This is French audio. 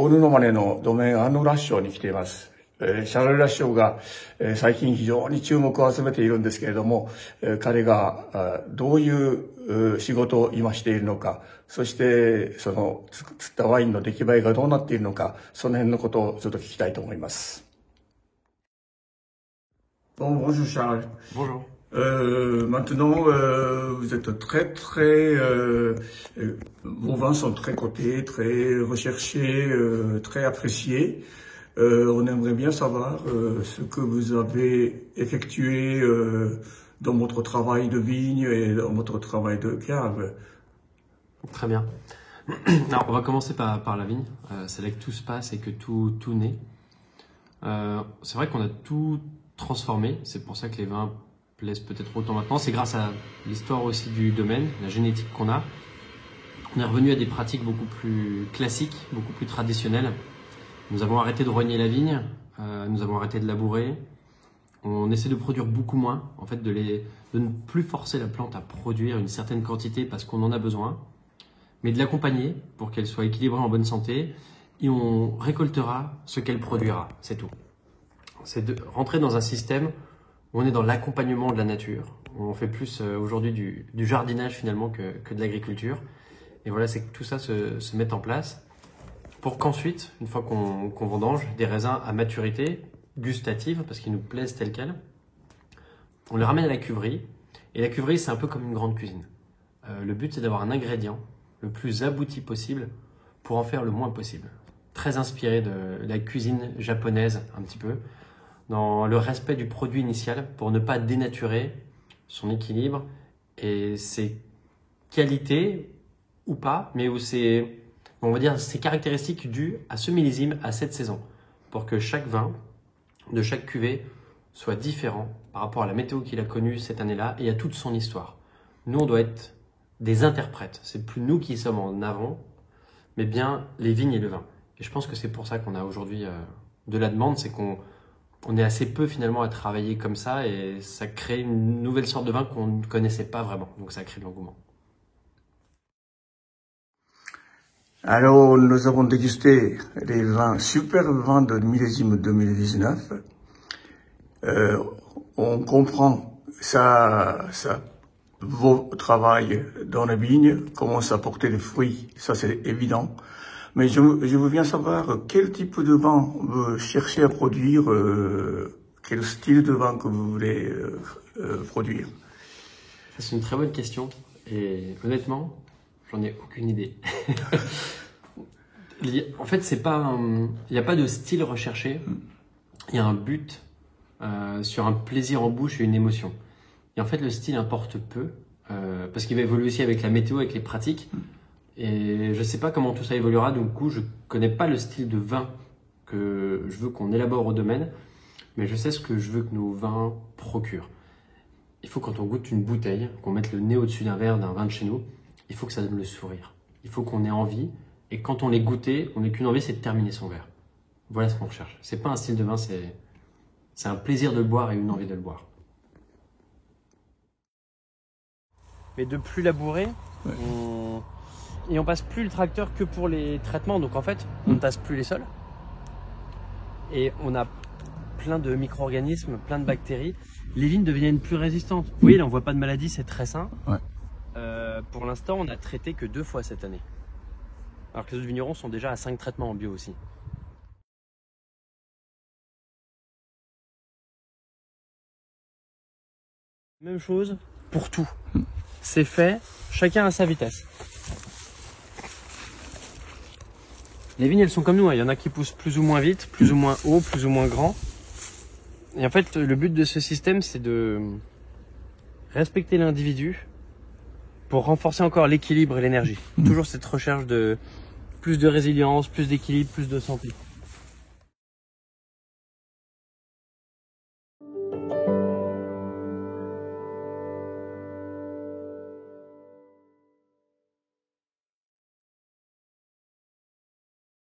大布マネのドメンアンノラッショーに来ています。シャルル・ラッショーが最近非常に注目を集めているんですけれども、彼がどういう仕事を今しているのか、そしてその釣ったワインの出来栄えがどうなっているのか、その辺のことをちょっと聞きたいと思います。Bonjour Charles. Bonjour. Maintenant, vous êtes vos vins sont très cotés, très recherchés, très appréciés. On aimerait bien savoir ce que vous avez effectué dans votre travail de vigne et dans votre travail de cave. Très bien. Alors, on va commencer par la vigne. C'est là que tout se passe et que tout naît. C'est vrai qu'on a tout transformé. C'est pour ça que les vins plaisent peut-être autant maintenant. C'est grâce à l'histoire aussi du domaine, la génétique qu'on a. On est revenu à des pratiques beaucoup plus classiques, beaucoup plus traditionnelles. Nous avons arrêté de rogner la vigne, nous avons arrêté de labourer. On essaie de produire beaucoup moins, en fait, de ne plus forcer la plante à produire une certaine quantité parce qu'on en a besoin, mais de l'accompagner pour qu'elle soit équilibrée en bonne santé et on récoltera ce qu'elle produira, c'est tout. C'est de rentrer dans un système où on est dans l'accompagnement de la nature. On fait plus aujourd'hui du jardinage finalement que de l'agriculture. Et voilà, c'est que tout ça se mette en place pour qu'ensuite, une fois qu'on vendange des raisins à maturité gustative, parce qu'ils nous plaisent tels quels, on les ramène à la cuverie. Et la cuverie, c'est un peu comme une grande cuisine. Le but, c'est d'avoir un ingrédient le plus abouti possible pour en faire le moins possible. Très inspiré de la cuisine japonaise un petit peu, dans le respect du produit initial pour ne pas dénaturer son équilibre et ses qualités ou pas, mais où c'est, on va dire, ses caractéristiques dues à ce millésime, à cette saison, pour que chaque vin de chaque cuvée soit différent par rapport à la météo qu'il a connue cette année-là et à toute son histoire. Nous, on doit être des interprètes. C'est plus nous qui sommes en avant, mais bien les vignes et le vin. Et je pense que c'est pour ça qu'on a aujourd'hui de la demande, c'est qu'on est assez peu finalement à travailler comme ça et ça crée une nouvelle sorte de vin qu'on ne connaissait pas vraiment. Donc ça crée de l'engouement. Alors, nous avons dégusté les vins, super vins de millésime 2019. On comprend vos travail dans la vigne, comment ça portait des fruits, ça c'est évident. Mais je veux bien savoir quel type de vin vous cherchez à produire, quel style de vin que vous voulez produire. C'est une très bonne question et honnêtement, j'en ai aucune idée. En fait, il n'y a pas de style recherché, il y a un but sur un plaisir en bouche et une émotion. Et en fait, le style importe peu parce qu'il va évoluer aussi avec la météo, avec les pratiques. Et je ne sais pas comment tout ça évoluera, du coup je ne connais pas le style de vin que je veux qu'on élabore au domaine, mais je sais ce que je veux que nos vins procurent. Il faut quand on goûte une bouteille, qu'on mette le nez au-dessus d'un verre, d'un vin de chez nous, il faut que ça donne le sourire. Il faut qu'on ait envie, et quand on l'ait goûté, on n'ait qu'une envie, c'est de terminer son verre. Voilà ce qu'on recherche. C'est pas un style de vin, c'est un plaisir de le boire et une envie de le boire. Mais de plus labourer, ouais. Et on passe plus le tracteur que pour les traitements, donc en fait, on ne tasse plus les sols. Et on a plein de micro-organismes, plein de bactéries. Les vignes deviennent plus résistantes. Vous voyez, là, on voit pas de maladie, c'est très sain. Ouais. Pour l'instant, on a traité que 2 fois cette année. Alors que les autres vignerons sont déjà à 5 traitements en bio aussi. Même chose pour tout. C'est fait, chacun à sa vitesse. Les vignes, elles sont comme nous, hein. Il y en a qui poussent plus ou moins vite, plus ou moins haut, plus ou moins grand. Et en fait, le but de ce système, c'est de respecter l'individu pour renforcer encore l'équilibre et l'énergie. Toujours cette recherche de plus de résilience, plus d'équilibre, plus de santé.